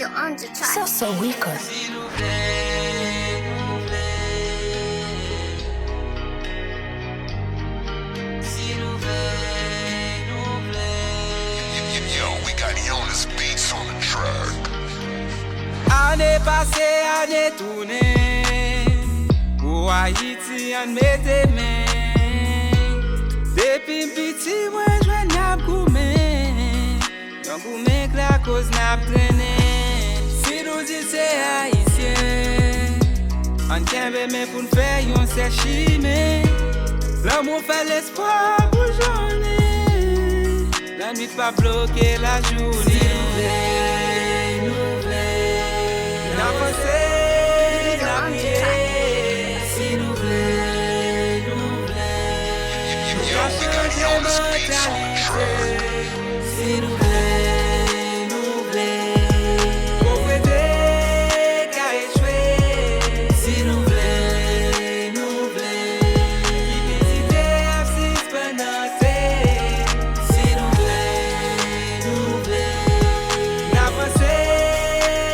You're on the track. So weaker. Yo, we got Jonas Beats on the track. Année passée, année tournée, pour Haïti, on met tes mains. Depuis petit, moi, je n'ai goumé. Yon goumé que la cause n'a traîné. Si nous disons c'est haïtien, on t'aime mais pour nous faire yon séchimé. L'amour fait l'espoir pour journée. La nuit pas bloquer la journée. Avancez, la prière, s'il vous plaît, nous plaît. We got Jonas Beats on the track. S'il vous plaît, nous plaît. Pauvreté qui a échoué. S'il vous plaît, nous plaît. L'identité a suspendée. S'il vous plaît, nous plaît. Avancez,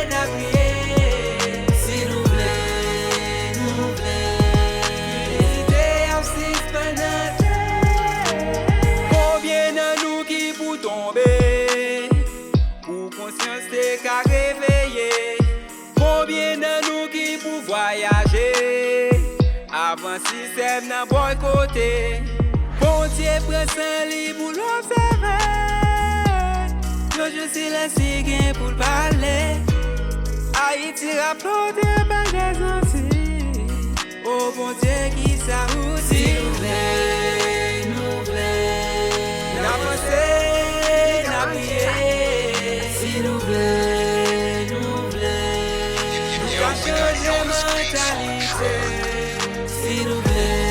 la prière. S'il vous plaît, nous plaît. L'identité a suspendée. Combien de nous qui pour tomber, pour conscience t'es qu'à réveiller. Combien de nous qui pour voyager, avant système n'a boycotté. Bon Dieu prend son lit pour l'observer. Yo je suis la signe pour parler. Haïti applaudir belle des Antilles. Oh bon Dieu qui s'arrête. S'il vous plaît, nous plaît. Avancez, la prière. S'il vous plaît, nous plaît. Yo, we got Jonas Beats on the track. S'il vous plaît.